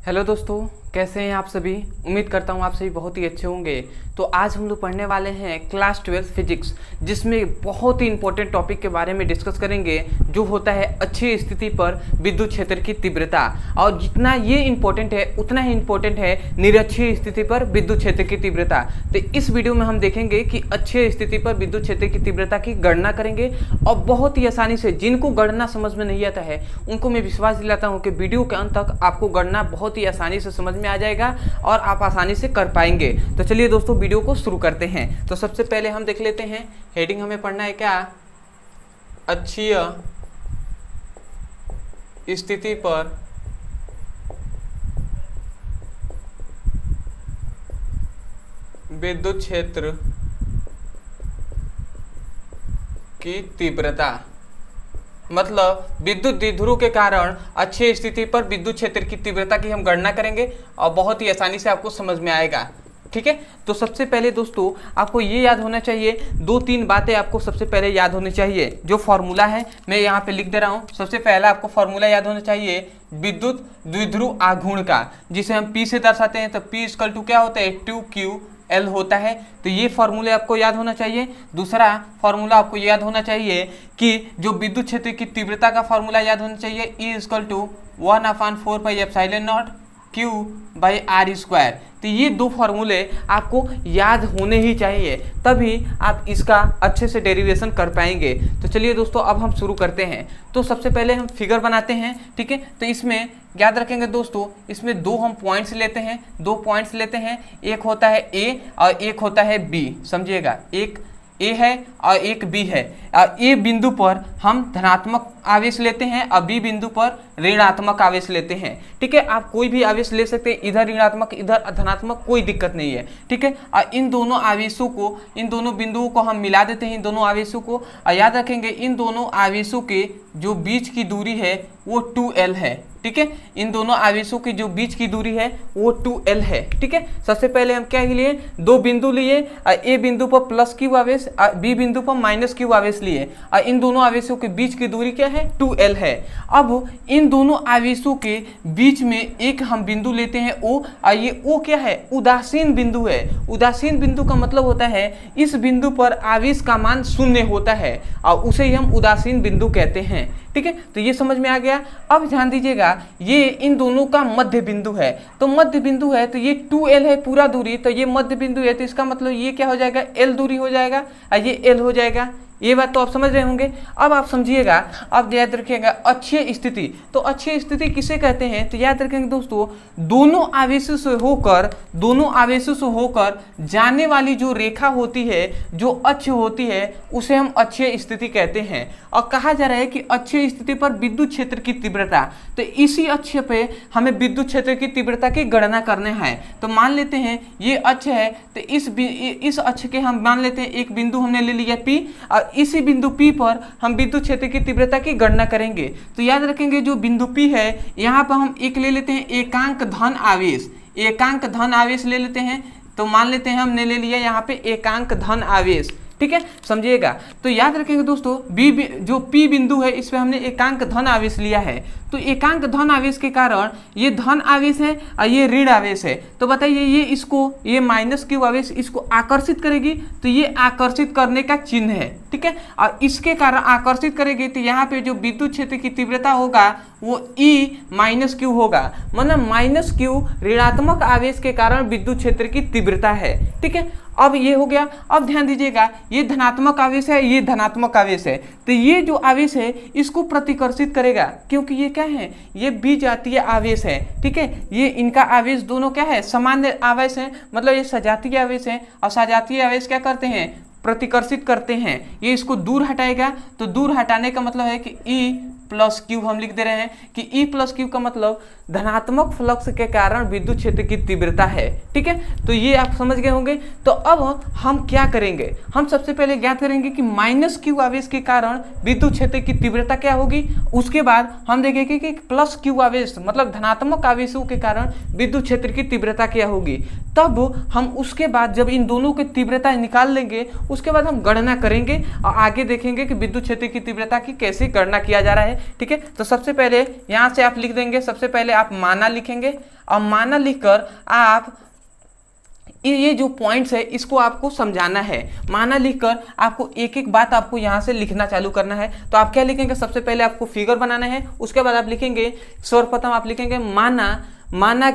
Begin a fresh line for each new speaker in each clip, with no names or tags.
Hello दोस्तों, कैसे हैं आप सभी। उम्मीद करता हूँ आप सभी बहुत ही अच्छे होंगे। तो आज हम लोग पढ़ने वाले हैं क्लास 12 फिजिक्स, जिसमें बहुत ही इंपॉर्टेंट टॉपिक के बारे में डिस्कस करेंगे, जो होता है अच्छी स्थिति पर विद्युत क्षेत्र की तीव्रता। और जितना ये इंपॉर्टेंट है उतना ही इंपॉर्टेंट है निरक्षीय स्थिति पर विद्युत क्षेत्र की तीव्रता। तो इस वीडियो में हम देखेंगे कि अच्छी स्थिति पर विद्युत क्षेत्र की तीव्रता की गणना करेंगे, और बहुत ही आसानी से। जिनको गणना समझ में नहीं आता है उनको मैं विश्वास दिलाता हूँ कि वीडियो के अंत तक आपको गणना बहुत ही आसानी से समझ में आ जाएगा और आप आसानी से कर पाएंगे। तो चलिए दोस्तों, वीडियो को शुरू करते हैं। तो सबसे पहले हम देख लेते हैं, हेडिंग हमें पढ़ना है क्या, अक्षीय स्थिति पर विद्युत क्षेत्र की तीव्रता। मतलब विद्युत द्विध्रुव के कारण अच्छी स्थिति पर विद्युत क्षेत्र की तीव्रता की हम गणना करेंगे और बहुत ही आसानी से आपको समझ में आएगा। ठीक है, तो सबसे पहले दोस्तों आपको ये याद होना चाहिए, दो तीन बातें आपको सबसे पहले याद होनी चाहिए। जो फॉर्मूला है मैं यहाँ पे लिख दे रहा हूँ। सबसे पहला आपको फॉर्मूला याद होना चाहिए विद्युत द्विध्रुव आघूर्ण का, जिसे हम P से दर्शाते हैं। तो P इक्वल टू क्या होता है, 2QL होता है। तो ये फॉर्मूले आपको याद होना चाहिए। दूसरा फॉर्मूला आपको याद होना चाहिए कि जो विद्युत क्षेत्र की तीव्रता का फॉर्मूला याद होना चाहिए, E इक्वल टू 1/4πε0 Q/r²। तो ये दो फॉर्मूले आपको याद होने ही चाहिए, तभी आप इसका अच्छे से डेरिवेशन कर पाएंगे। तो चलिए दोस्तों, अब हम शुरू करते हैं। तो सबसे पहले हम फिगर बनाते हैं। ठीक है, तो इसमें याद रखेंगे दोस्तों, इसमें दो हम पॉइंट्स लेते हैं, दो पॉइंट्स लेते हैं। एक होता है A और एक होता है B। समझिएगा, एक A है और एक B है। A बिंदु पर हम धनात्मक आवेश लेते हैं और B बिंदु पर ऋणात्मक आवेश लेते हैं। ठीक है, आप कोई भी आवेश ले सकते हैं, इधर ऋणात्मक इधर धनात्मक, कोई दिक्कत नहीं है। ठीक है, और इन दोनों आवेशों को, इन दोनों बिंदुओं को हम मिला देते हैं, इन दोनों आवेशों को। और याद रखेंगे इन दोनों आवेशों के जो बीच की दूरी है वो 2L है। ठीक है, इन दोनों आवेशों की जो बीच की दूरी है वो 2L है। ठीक है, सबसे पहले हम क्या लिए, दो बिंदु लिए। A बिंदु पर प्लस Q आवेश, B बिंदु पर माइनस Q आवेश लिए, और इन दोनों आवेशों के बीच की दूरी क्या है, 2L है। अब इन दोनों आवेशों के बीच में एक हम बिंदु लेते हैं O, और ये O क्या है, उदासीन बिंदु है। उदासीन बिंदु का मतलब होता है इस बिंदु पर आवेश का मान 0 होता है, और उसे ही हम उदासीन बिंदु कहते हैं। ठीक है, तो ये समझ में आ गया। अब ध्यान दीजिएगा, ये इन दोनों का मध्य बिंदु है। तो मध्य बिंदु है तो ये 2L है पूरा दूरी, तो ये मध्य बिंदु है, तो इसका मतलब ये क्या हो जाएगा, L दूरी हो जाएगा, और ये L हो जाएगा। ये बात तो आप समझ रहे होंगे। अब आप समझिएगा, अब याद रखिएगा अक्षीय स्थिति। तो अक्षीय स्थिति किसे कहते हैं, तो याद रखेंगे दोस्तों, दोनों आवेशों से होकर जाने वाली जो रेखा होती है, जो अक्ष होती है, उसे हम अक्षीय स्थिति कहते हैं। और कहा जा रहा है कि अक्षीय स्थिति पर विद्युत क्षेत्र की तीव्रता, तो इसी अक्ष पे हमें विद्युत क्षेत्र की तीव्रता की गणना करना है। तो मान लेते हैं ये अक्ष है, तो इस अक्ष के हम मान लेते हैं एक बिंदु हमने ले लिया P, और इसी बिंदु P पर हम विद्युत क्षेत्र की तीव्रता की गणना करेंगे। तो याद रखेंगे जो बिंदु P है, यहाँ पर हम एक ले लेते हैं एकांक धन आवेश, एकांक धन आवेश ले लेते हैं। तो मान लेते हैं हमने ले लिया यहाँ पे एकांक धन आवेश। ठीक है, समझिएगा। तो याद रखेंगे दोस्तों, जो P बिंदु है इस पे हमने एकांक धन आवेश लिया है। तो एकांक धन आवेश के कारण ये धन आवेश है और ये ऋण आवेश है। तो बताइए ये इसको, ये माइनस Q आवेश इसको आकर्षित करेगी, तो ये आकर्षित करने का चिन्ह है। ठीक है, और इसके कारण आकर्षित करेगी, तो यहाँ पे जो विद्युत क्षेत्र की तीव्रता होगा वो E-Q होगा। मतलब माइनस Q ऋणात्मक आवेश के कारण विद्युत क्षेत्र की तीव्रता है। ठीक है, अब ये हो गया। अब ध्यान दीजिएगा, ये धनात्मक आवेश है, ये धनात्मक आवेश है, तो ये जो आवेश है इसको प्रतिकर्षित करेगा, क्योंकि ये क्या है, ये विजातीय आवेश है। ठीक है, ये इनका आवेश दोनों क्या है, सामान्य आवेश है, मतलब ये सजातीय आवेश है, और सजातीय आवेश क्या करते हैं, प्रतिकर्षित करते हैं। ये इसको दूर हटाएगा, तो दूर हटाने का मतलब है कि E+Q हम लिख दे रहे हैं कि E+Q का मतलब धनात्मक फ्लक्स के कारण विद्युत क्षेत्र की तीव्रता है। ठीक है, तो ये आप समझ गए होंगे। तो अब हम क्या करेंगे, हम सबसे पहले ज्ञात करेंगे कि -Q आवेश के कारण विद्युत क्षेत्र की तीव्रता क्या होगी। उसके बाद हम देखेंगे कि +Q आवेश मतलब धनात्मक आवेशों के कारण विद्युत क्षेत्र की तीव्रता क्या होगी। तब हम उसके बाद जब इन दोनों की तीव्रता निकाल लेंगे, उसके बाद हम गणना करेंगे और आगे देखेंगे कि विद्युत क्षेत्र की तीव्रता की कैसे गणना किया जा रहा है। ठीक है। तो सबसे पहले यहाँ से आप लिख देंगे, सबसे पहले आप माना लिखेंगे और माना लिखकर आप ये जो पॉइंट्स है इसको आपको समझाना है। माना लिखकर आपको एक एक बात आपको यहाँ से लिखना चालू करना है। तो आप क्या लिखेंगे, सबसे पहले आपको फिगर बनाना है, उसके बाद आप लिखेंगे सर्वप्रथम आप लिखेंगे माना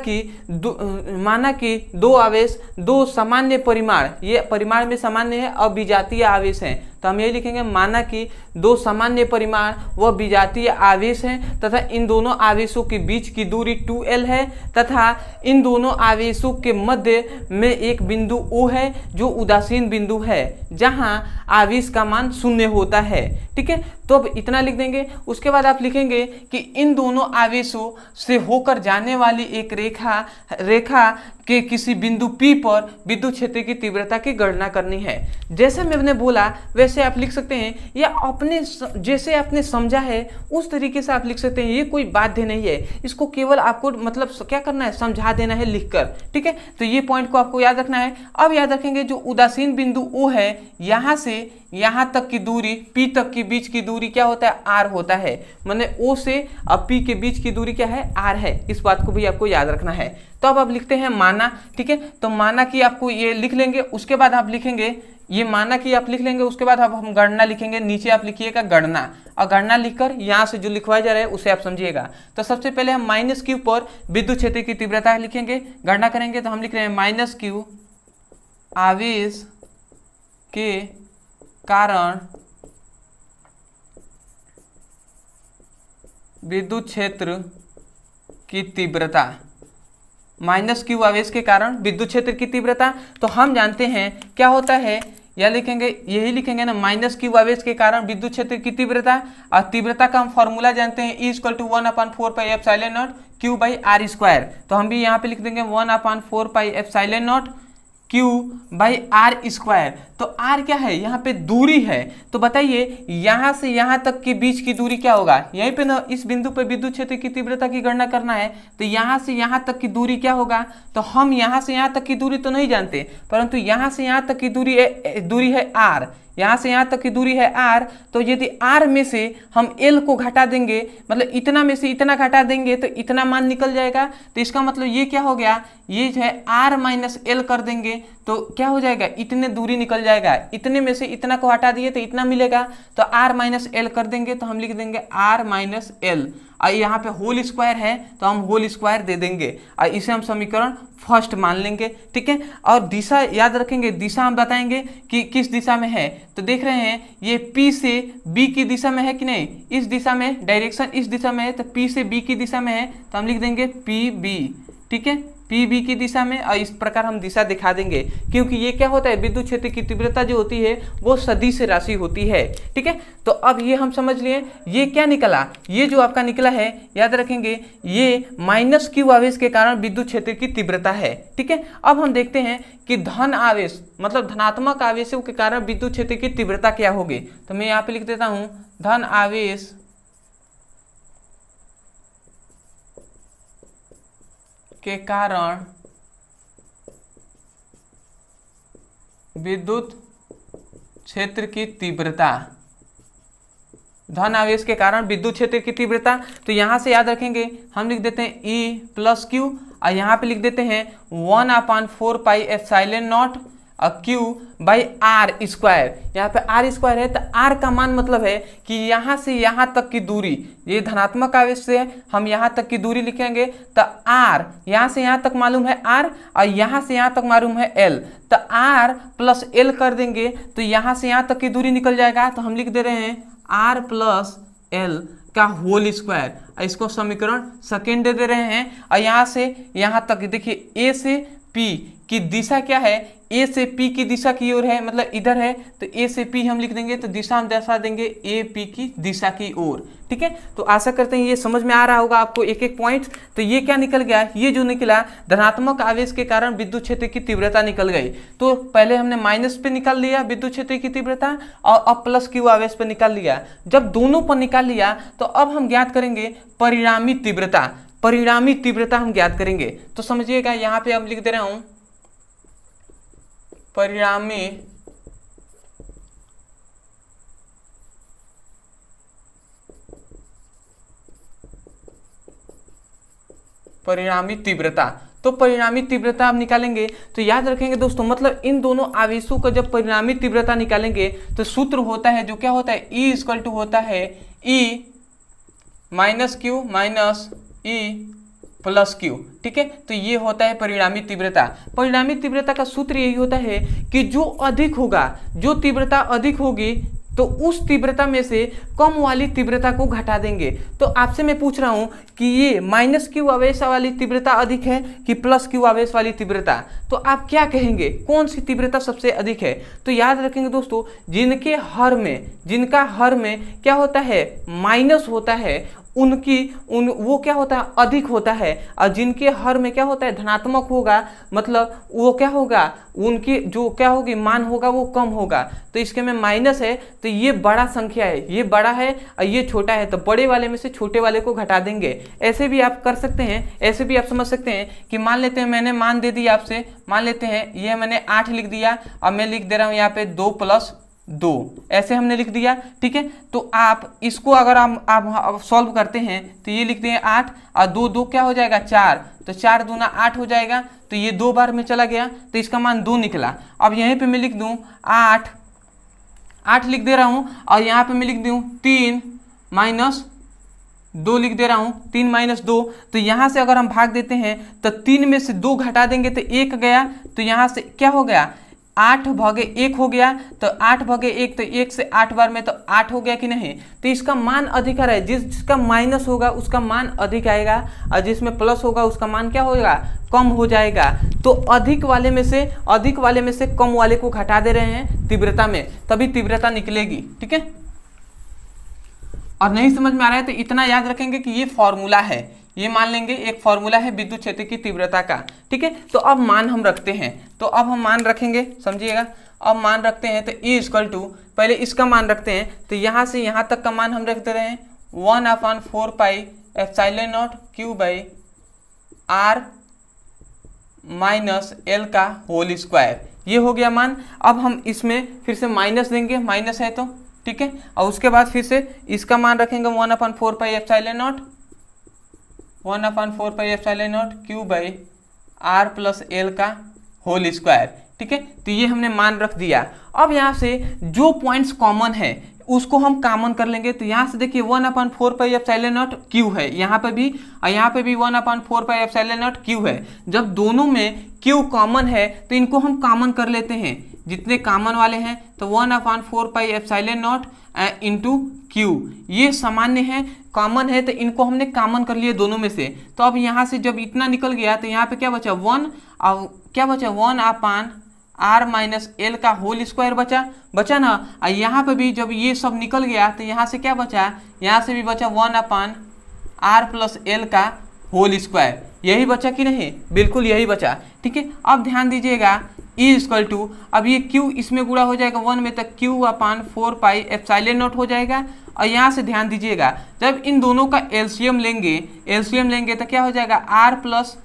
कि दो आवेश दो सामान्य परिमाण, ये परिमाण में सामान्य है और विजातीय आवेश हैं। तो हम यही लिखेंगे माना कि दो सामान्य परिमाण व विजातीय आवेश हैं तथा इन दोनों आवेशों के बीच की दूरी 2l है तथा इन दोनों आवेशों के मध्य में एक बिंदु O है जो उदासीन बिंदु है जहां आवेश का मान 0 होता है। ठीक है, तो अब इतना लिख देंगे। उसके बाद आप लिखेंगे कि इन दोनों आवेशों से होकर जाने वाली एक रेखा के किसी बिंदु P पर विद्युत क्षेत्र की तीव्रता की गणना करनी है। जैसे मैंने बोला वैसे आप लिख सकते हैं या अपने जैसे आपने समझा है उस तरीके से आप लिख सकते हैं। ये कोई बाध्य नहीं है, इसको केवल आपको मतलब क्या करना है, समझा देना है लिखकर। ठीक है, तो ये पॉइंट को आपको याद रखना है। अब याद रखेंगे जो उदासीन बिंदु O है, यहाँ से यहाँ तक की दूरी P तक के बीच की दूरी क्या होता है, R होता है। माने O से अब P के बीच की दूरी क्या है, R है। इस बात को भी आपको याद रखना है। तो अब आप लिखते हैं माना। ठीक है, तो माना कि आपको ये लिख लेंगे। उसके बाद आप लिखेंगे ये माना कि आप लिख लेंगे। उसके बाद अब हम गणना लिखेंगे। नीचे आप लिखिएगा गणना, और गणना लिखकर यहाँ से जो लिखवाया जा रहा है उसे आप समझिएगा। तो सबसे पहले हम -q पर विद्युत क्षेत्र की तीव्रता लिखेंगे, गणना करेंगे। तो हम लिख रहे हैं -q आवेश के कारण विद्युत क्षेत्र की तीव्रता, -q आवेश के कारण विद्युत क्षेत्र की तीव्रता। तो हम जानते हैं क्या होता है, या लिखेंगे यही लिखेंगे ना, -q आवेश के कारण विद्युत क्षेत्र की तीव्रता। और तीव्रता का हम फॉर्मूला जानते हैं, E = 1/4πε0 q/r²। तो हम भी यहाँ पे लिख देंगे 1/4πε0 q/r²। तो r क्या है, यहाँ पे दूरी है। तो बताइए यहाँ से यहाँ तक के बीच की दूरी क्या होगा, यहीं पे ना इस बिंदु पर विद्युत क्षेत्र की तीव्रता की गणना करना है। तो यहाँ से यहाँ तक की दूरी क्या होगा, तो हम यहाँ से यहाँ तक की दूरी तो नहीं जानते, परंतु यहाँ से यहाँ तक की दूरी है r। यहाँ से यहाँ तक की दूरी है r। तो यदि r में से हम l को घटा देंगे, मतलब इतना में से इतना घटा देंगे तो इतना मान निकल जाएगा। तो इसका मतलब ये क्या हो गया, ये जो है r - l कर देंगे तो क्या हो जाएगा, इतने दूरी निकल जाएगा। इतने में से इतना को हटा दिए तो इतना मिलेगा। तो r - l कर देंगे तो हम लिख देंगे r - l, और यहाँ पे होल स्क्वायर है तो हम होल स्क्वायर दे देंगे और इसे हम समीकरण फर्स्ट मान लेंगे। ठीक है, और दिशा याद रखेंगे, दिशा हम बताएंगे कि किस दिशा में है। तो देख रहे हैं ये P से B की दिशा में है कि नहीं, इस दिशा में, डायरेक्शन इस दिशा में है। तो P से B की दिशा में है तो हम लिख देंगे PB। ठीक है, PB की दिशा में, और इस प्रकार हम दिशा दिखा देंगे। क्योंकि ये क्या होता है, विद्युत क्षेत्र की तीव्रता जो होती है वो सदिश राशि होती है। ठीक है, तो अब ये हम समझ लिए। ये क्या निकला, ये जो आपका निकला है याद रखेंगे, ये -q आवेश के कारण विद्युत क्षेत्र की तीव्रता है। ठीक है, अब हम देखते हैं कि धन आवेश मतलब धनात्मक आवेशों के कारण विद्युत क्षेत्र की तीव्रता क्या होगी। तो मैं यहाँ पे लिख देता हूँ धन आवेश के कारण विद्युत क्षेत्र की तीव्रता, धन आवेश के कारण विद्युत क्षेत्र की तीव्रता। तो यहां से याद रखेंगे हम लिख देते हैं E + q, और यहाँ पे लिख देते हैं 1/4πε0 q/r²। यहाँ पे r² है तो r का मान मतलब है कि यहाँ से यहाँ तक की दूरी, ये धनात्मक आवेश से हम यहाँ तक की दूरी लिखेंगे। तो r यहाँ से यहाँ तक मालूम है r, और यहाँ से यहाँ तक मालूम है l। तो r + l कर देंगे तो यहाँ से यहाँ तक की दूरी निकल जाएगा। तो हम लिख दे रहे हैं r + l का होल स्क्वायर, इसको समीकरण सेकेंड दे रहे हैं। और यहाँ से यहाँ तक देखिए A से P की दिशा क्या है, A से P की दिशा की ओर है, मतलब इधर है। तो A से P हम लिख देंगे तो दिशा हम दर्शा देंगे AP की दिशा की ओर। ठीक है, तो आशा करते हैं ये समझ में आ रहा होगा आपको एक एक पॉइंट। तो ये क्या निकल गया, ये जो निकला धनात्मक आवेश के कारण विद्युत क्षेत्र की तीव्रता निकल गई। तो पहले हमने माइनस पे निकाल लिया विद्युत क्षेत्र की तीव्रता, और अब +q आवेश पे निकाल लिया। जब दोनों पर निकाल लिया तो अब हम ज्ञात करेंगे परिणामी तीव्रता। परिणामी तीव्रता हम ज्ञात करेंगे। तो समझिएगा यहाँ पे हम लिख दे रहा हूं परिणामी परिणामी तीव्रता। तो परिणामी तीव्रता आप निकालेंगे तो याद रखेंगे दोस्तों, मतलब इन दोनों आवेशों का जब परिणामी तीव्रता निकालेंगे तो सूत्र होता है जो क्या होता है, E इक्वल टू होता है E minus Q minus E plus Q. ठीक है, तो ये होता है परिणामी तीव्रता। परिणामी तीव्रता का सूत्र यही होता है कि जो अधिक होगा, जो तीव्रता अधिक होगी तो उस तीव्रता में से कम वाली तीव्रता को घटा देंगे। तो आपसे मैं पूछ रहा हूं कि ये माइनस क्यू आवेश वाली तीव्रता अधिक है कि प्लस क्यू आवेश वाली तीव्रता, तो आप क्या कहेंगे, कौन सी तीव्रता सबसे अधिक है? तो याद रखेंगे दोस्तों, जिनका हर में क्या होता है, माइनस होता है, वो क्या होता है, अधिक होता है, और जिनके हर में क्या होता है, धनात्मक होगा, मतलब वो क्या होगा, उनकी जो क्या होगी मान होगा वो कम होगा। तो इसके में माइनस है तो ये बड़ा संख्या है, ये बड़ा है और ये छोटा है, तो बड़े वाले में से छोटे वाले को घटा देंगे। ऐसे भी आप कर सकते हैं, ऐसे भी आप समझ सकते हैं कि मान लेते हैं मैंने मान दे दिया आपसे, मान लेते हैं ये मैंने 8 लिख दिया और मैं लिख दे रहा हूँ यहाँ पे 2 + 2, ऐसे हमने लिख दिया। ठीक है, तो आप इसको अगर आप सॉल्व करते हैं तो ये लिखते हैं 8 और 2 2 क्या हो जाएगा 4, तो 4 दूना 8 हो जाएगा, तो ये 2 बार में चला गया तो इसका मान 2 निकला। अब यहीं पे मैं लिख दूं 8 लिख दे रहा हूं और यहाँ पे मैं लिख दूं 3 - 2 लिख दे रहा हूं, 3 - 2। तो यहाँ से अगर हम भाग देते हैं तो 3 में से 2 घटा देंगे तो 1 गया, तो यहाँ से क्या हो गया 8/1 हो गया, तो 8/1 तो 1 से 8 बार में तो 8 हो गया कि नहीं। तो इसका मान अधिक आ रहा है, जिसका माइनस होगा उसका मान अधिक आएगा और जिसमें प्लस होगा उसका मान क्या होगा, कम हो जाएगा। तो अधिक वाले में से कम वाले को घटा दे रहे हैं तीव्रता में, तभी तीव्रता निकलेगी। ठीक है, और नहीं समझ में आ रहा है तो इतना याद रखेंगे कि ये फॉर्मूला है, ये मान लेंगे एक फॉर्मूला है विद्युत क्षेत्र की तीव्रता का। ठीक है, तो अब मान हम रखते हैं, तो अब हम मान रखेंगे, समझिएगा। अब मान रखते हैं तो E इक्वल टू, पहले इसका मान रखते हैं, तो यहाँ से यहाँ तक का मान हम रखते रहे हैं 1/4 pi epsilon not Q by R minus L का होल स्क्वायर, ये हो गया मान। अब हम इसमें फिर से माइनस देंगे, माइनस है तो ठीक है, और उसके बाद फिर से इसका मान रखेंगे 1/4 pi epsilon not Q by R plus L का होल स्क्वायर। ठीक है, तो ये हमने मान रख दिया। अब यहाँ से जो पॉइंट्स कॉमन है उसको हम कॉमन कर लेंगे। तो यहाँ से देखिए 1/4 पाई एप्सिलॉन नॉट Q है यहाँ पे भी, और यहाँ पे भी 1/4 पाई एप्सिलॉन नॉट Q है। जब दोनों में Q कॉमन है तो इनको हम कॉमन कर लेते हैं, जितने कॉमन वाले हैं, तो 1/4 pi epsilon not into Q, ये सामान्य है, कॉमन है, तो इनको हमने कॉमन कर लिए दोनों में से। तो अब यहाँ से जब इतना निकल गया तो यहाँ पे क्या बचा 1, और क्या बचा 1/R माइनस L का होल स्क्वायर बचा ना। और यहाँ पे भी जब ये सब निकल गया तो यहाँ से क्या बचा, यहाँ से भी बचा 1/R प्लस L का होल स्क्वायर, यही बचा कि नहीं, बिल्कुल यही बचा। ठीक है, अब ध्यान दीजिएगा E इक्वल टू, अब ये Q इसमें गुणा हो जाएगा 1 में, तक Q/4 पाई एप्सिलॉन नॉट हो जाएगा। और यहाँ से ध्यान दीजिएगा, जब इन दोनों का एलसीएम लेंगे तो क्या हो जाएगा R plus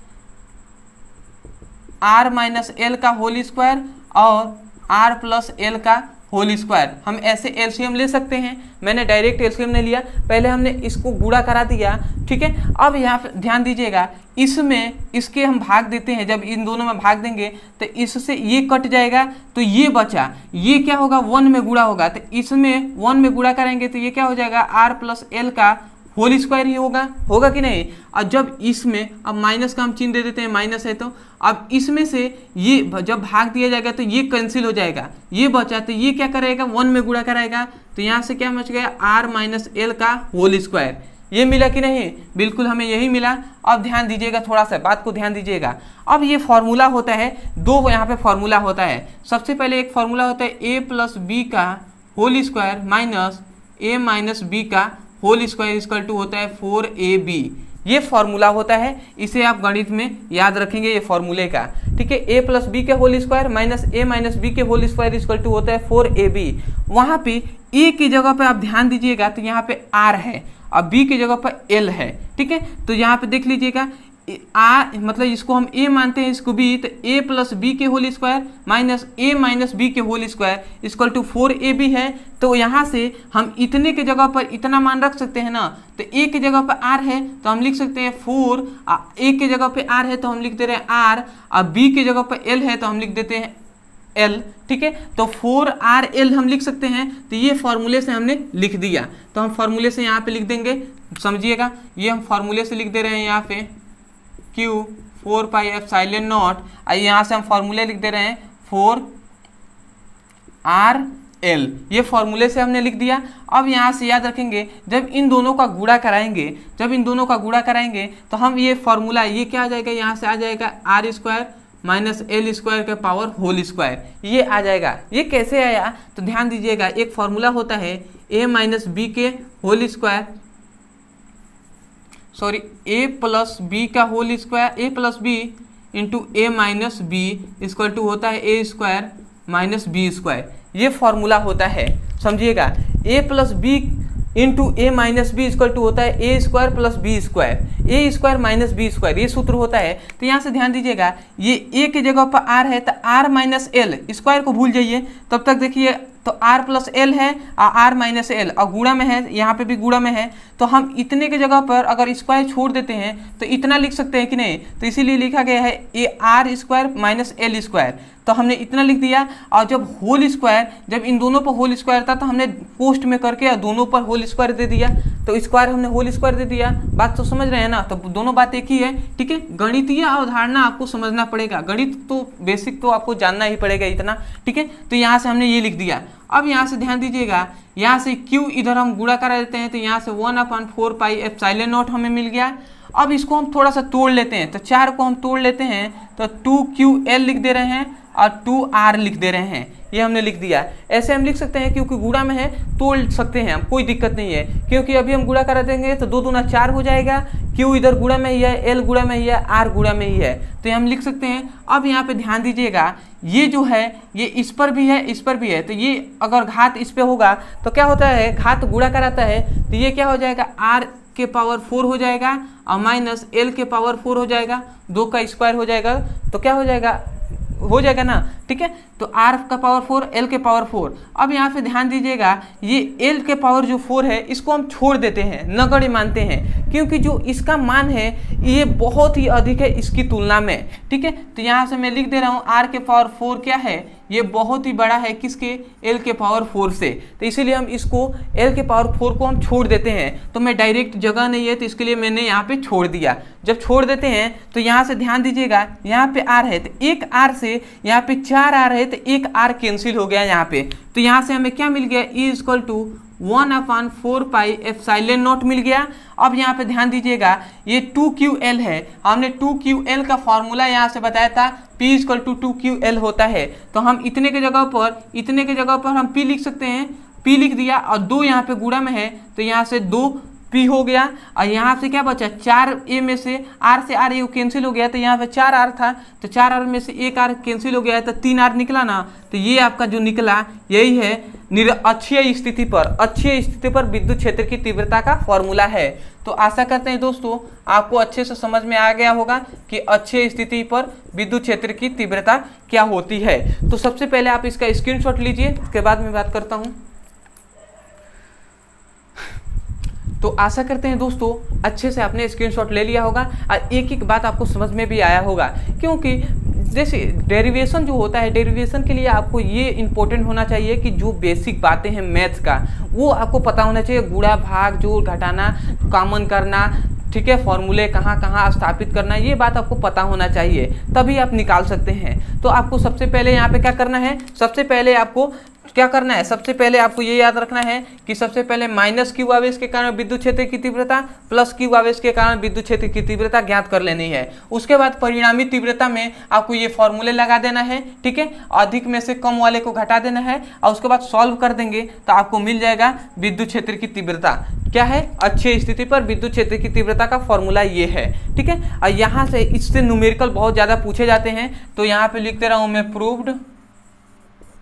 R minus L का होल स्क्वायर और R प्लस L का होल स्क्वायर। हम ऐसे एलसीएम ले सकते हैं, मैंने डायरेक्ट एलसीएम नहीं लिया, पहले हमने इसको गुणा करा दिया। ठीक है, अब यहाँ पे ध्यान दीजिएगा, इसके हम भाग देते हैं, जब इन दोनों में भाग देंगे तो इससे ये कट जाएगा, तो ये बचा, ये क्या होगा 1 में गुणा होगा, तो इसमें 1 में गुणा करेंगे तो ये क्या हो जाएगा R प्लस L का होल स्क्वायर ही होगा कि नहीं। और जब इसमें अब माइनस का हम चिन्ह दे देते हैं, माइनस है तो अब इसमें से ये जब भाग दिया जाएगा तो ये कैंसिल हो जाएगा, ये बचा, तो ये क्या करेगा 1 में गुणा कराएगा, तो यहाँ से क्या बच गया R माइनस L का होल स्क्वायर। ये मिला कि नहीं, बिल्कुल हमें यही मिला। अब ध्यान दीजिएगा, थोड़ा सा बात को ध्यान दीजिएगा। अब ये फॉर्मूला होता है, दो यहाँ पे फॉर्मूला होता है। सबसे पहले एक फॉर्मूला होता है A प्लस बी का whole square minus A minus B का होल स्क्वायर इक्वल टू होता है 4AB, ये फॉर्मूला होता है, इसे आप गणित में याद रखेंगे ये फॉर्मूले का। ठीक है, A प्लस बी के whole square minus A minus B के होल स्क्वायर इक्वल टू होता है 4AB। वहाँ पे A की जगह पे आप ध्यान दीजिएगा तो यहाँ पे R है और B की जगह पर L है। ठीक है, तो यहाँ पे देख लीजिएगा मतलब इसको हम a मानते हैं, इसको b, तो a प्लस बी के whole square minus a minus B के whole square equal to 4ab है। तो यहाँ से हम इतने के जगह पर इतना मान रख सकते हैं ना, तो a के जगह पर r है तो हम लिख सकते हैं 4, a के जगह पे r है तो हम लिख दे रहे हैं r, और b के जगह पर l है तो हम लिख देते हैं l। ठीक है, तो 4rl हम लिख सकते हैं। तो ये फॉर्मूले से हमने लिख दिया, तो हम फॉर्मूले से यहाँ पे लिख देंगे, समझिएगा। ये हम फॉर्मूले से लिख दे रहे हैं यहाँ पे q 4 पाई एप्सिलॉन नॉट, और यहाँ से हम फॉर्मूले लिख दे रहे हैं 4rl। ये फॉर्मूले से हमने लिख दिया। अब यहाँ से याद रखेंगे, जब इन दोनों का गुणा कराएंगे, तो हम ये फॉर्मूला, ये क्या आ जाएगा, यहाँ से आ जाएगा r square minus L square के पावर होल स्क्वायर, ये आ जाएगा। ये कैसे आया तो ध्यान दीजिएगा, एक फॉर्मूला होता है a माइनस बी के whole square, sorry a plus B का whole square, a plus b into a minus b equal to होता है a square minus b square. ये फॉर्मूला होता है, समझिएगा। a plus b into a minus b equal to होता है a square plus b square, a square minus b square, ये सूत्र होता है। तो यहाँ से ध्यान दीजिएगा, ये ए की जगह पर आर है तो आर माइनस एल, स्क्वायर को भूल जाइए तब तक। देखिए तो आर प्लस एल है और आर माइनस एल, और गुणा में है, यहाँ पे भी गुणा में है। तो हम इतने के जगह पर अगर स्क्वायर छोड़ देते हैं तो इतना लिख सकते हैं कि नहीं, तो इसीलिए लिखा गया है A R square minus L square, तो हमने इतना लिख दिया। और जब होल स्क्वायर, जब इन दोनों पर होल स्क्वायर था तो हमने पोस्ट में करके दोनों पर होल स्क्वायर दे दिया, तो स्क्वायर हमने होल स्क्वायर दे दिया। बात तो समझ रहे हैं ना, तो दोनों बात एक ही है। ठीक है, गणितीय अवधारणा आपको समझना पड़ेगा, गणित तो बेसिक तो आपको जानना ही पड़ेगा इतना। ठीक है, तो यहाँ से हमने ये लिख दिया। अब यहाँ से ध्यान दीजिएगा, यहाँ से q इधर हम गुणा करा देते हैं, तो यहाँ से 1/4 पाई एप्सिलॉन नॉट हमें मिल गया। अब इसको हम थोड़ा सा तोड़ लेते हैं, तो 4 को हम तोड़ लेते हैं, तो 2ql लिख दे रहे हैं और 2r लिख दे रहे हैं, ये हमने लिख दिया। ऐसे हम लिख सकते हैं, क्योंकि गुणा में है तोड़ सकते हैं हम, कोई दिक्कत नहीं है, क्योंकि अभी हम गुणा करा देंगे तो 2 दूना 4 हो जाएगा। q इधर गुणा में ही है, l गुणा में ही है, r गुणा में ही है, तो ये हम लिख सकते हैं। अब यहाँ पे ध्यान दीजिएगा, ये जो है ये इस पर भी है, इस पर भी है, तो ये अगर घात इस पे होगा तो क्या होता है, घात गुणा कराता है, तो ये क्या हो जाएगा, r के पावर 4 हो जाएगा और माइनस l के पावर 4 हो जाएगा, 2 का स्क्वायर हो जाएगा, तो क्या हो जाएगा ना। ठीक है, तो r का पावर 4 l के पावर 4। अब यहाँ पे ध्यान दीजिएगा, ये l के पावर जो 4 है इसको हम छोड़ देते हैं, नगण्य मानते हैं, क्योंकि जो इसका मान है ये बहुत ही अधिक है इसकी तुलना में। ठीक है, तो यहाँ से मैं लिख दे रहा हूँ r के पावर 4 क्या है, ये बहुत ही बड़ा है किसके, l के पावर 4 से, तो इसीलिए हम इसको l के पावर 4 को हम छोड़ देते हैं। तो मैं डायरेक्ट जगह नहीं है तो इसके लिए मैंने यहाँ पे छोड़ दिया। जब छोड़ देते हैं तो यहाँ से ध्यान दीजिएगा, यहाँ पे r है तो एक r से यहाँ पे 4r है, तो एक r कैंसिल हो गया यहाँ पे। तो यहाँ से हमें क्या मिल गया, e equal to 1/4 pi epsilon naught मिल गया। अब यहाँ पे ध्यान दीजिएगा, ये 2ql है, हमने 2ql का फॉर्मूला यहाँ से बताया था, p इक्वल टू 2ql होता है। तो हम इतने के जगह पर हम p लिख सकते हैं, p लिख दिया, और 2 यहाँ पे गुणा में है तो यहाँ से 2p हो गया, और यहाँ से क्या बचा, 4a में से r से r ये कैंसिल हो गया, तो यहाँ पे 4r था, तो 4r में से एक r कैंसिल हो गया, तो 3r निकला ना। तो ये आपका जो निकला यही है अक्षीय स्थिति पर विद्युत क्षेत्र की तीव्रता का फॉर्मूला है। तो आशा करते हैं दोस्तों आपको अच्छे से समझ में आ गया होगा कि अक्षीय स्थिति पर विद्युत क्षेत्र की तीव्रता क्या होती है। तो सबसे पहले आप इसका स्क्रीनशॉट लीजिए, उसके बाद मैं बात करता हूँ। तो आशा करते हैं दोस्तों अच्छे से आपने स्क्रीनशॉट ले लिया होगा और एक एक बात आपको समझ में भी आया होगा, क्योंकि जैसे डेरिवेशन जो होता है, डेरिवेशन के लिए आपको ये इंपॉर्टेंट होना चाहिए कि जो बेसिक बातें हैं मैथ्स का वो आपको पता होना चाहिए। गुणा भाग जोड़ घटाना कॉमन करना, ठीक है, फॉर्मूले कहाँ कहाँ स्थापित करना, ये बात आपको पता होना चाहिए, तभी आप निकाल सकते हैं। तो आपको सबसे पहले यहाँ पे क्या करना है, सबसे पहले आपको ये याद रखना है कि सबसे पहले माइनस q आवेश के कारण विद्युत क्षेत्र की तीव्रता प्लस q आवेश के कारण विद्युत क्षेत्र की तीव्रता ज्ञात कर लेनी है। उसके बाद परिणामी तीव्रता में आपको ये फॉर्मूले लगा देना है, ठीक है, अधिक में से कम वाले को घटा देना है, और उसके बाद सॉल्व कर देंगे तो आपको मिल जाएगा विद्युत क्षेत्र की तीव्रता क्या है, अक्षीय स्थिति पर विद्युत क्षेत्र की तीव्रता का फॉर्मूला ये है। ठीक है, और यहाँ से इससे न्यूमेरिकल बहुत ज़्यादा पूछे जाते हैं, तो यहाँ पे लिख दे रहा हूँ मैं, प्रूव्ड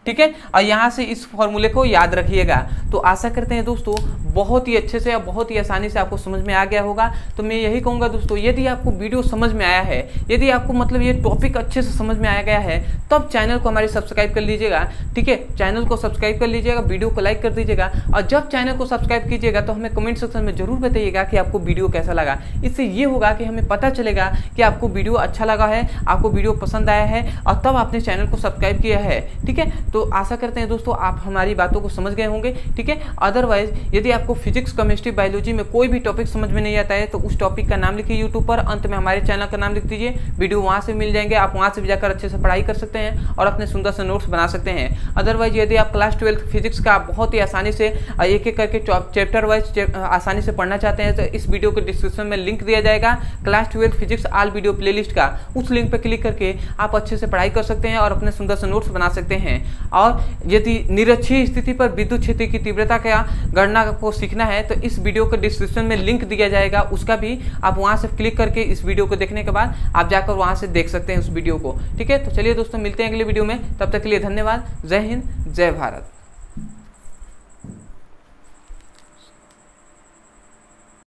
ठीक है, और यहाँ से इस फॉर्मूले को याद रखिएगा। तो आशा करते हैं दोस्तों बहुत ही अच्छे से और बहुत ही आसानी से आपको समझ में आ गया होगा। तो मैं यही कहूँगा दोस्तों, यदि आपको वीडियो समझ में आया है, यदि आपको मतलब ये टॉपिक अच्छे से समझ में आ गया है, तब चैनल को हमारे सब्सक्राइब कर लीजिएगा। ठीक है, चैनल को सब्सक्राइब कर लीजिएगा, वीडियो को लाइक कर दीजिएगा, और जब चैनल को सब्सक्राइब कीजिएगा तो हमें कमेंट सेक्शन में जरूर बताइएगा कि आपको वीडियो कैसा लगा। इससे ये होगा कि हमें पता चलेगा कि आपको वीडियो अच्छा लगा है, आपको वीडियो पसंद आया है, और तब आपने चैनल को सब्सक्राइब किया है। ठीक है, तो आशा करते हैं दोस्तों आप हमारी बातों को समझ गए होंगे। ठीक है, अदरवाइज यदि आपको फिजिक्स, केमिस्ट्री, बायोलॉजी में कोई भी टॉपिक समझ में नहीं आता है तो उस टॉपिक का नाम लिखिए यूट्यूब पर, अंत में हमारे चैनल का नाम लिख दीजिए, वीडियो वहाँ से मिल जाएंगे, आप वहाँ से भी जाकर अच्छे से पढ़ाई कर सकते हैं और अपने सुंदर से नोट्स बना सकते हैं। अदरवाइज यदि आप क्लास 12 फिजिक्स का बहुत ही आसानी से एक एक करके चैप्टर वाइज आसानी से पढ़ना चाहते हैं तो इस वीडियो के डिस्क्रिप्शन में लिंक दिया जाएगा class 12 physics all video playlist का, उस लिंक पर क्लिक करके आप अच्छे से पढ़ाई कर सकते हैं और अपने सुंदर से नोट्स बना सकते हैं। और यदि निरक्षीय स्थिति पर विद्युत क्षेत्र की तीव्रता का गणना को सीखना है तो इस वीडियो के डिस्क्रिप्शन में लिंक दिया जाएगा, उसका भी आप वहां से क्लिक करके इस वीडियो को देखने के बाद आप जाकर वहां से देख सकते हैं उस वीडियो को। ठीक है, तो चलिए दोस्तों मिलते हैं अगले वीडियो में, तब तक के लिए धन्यवाद। जय हिंद, जय भारत।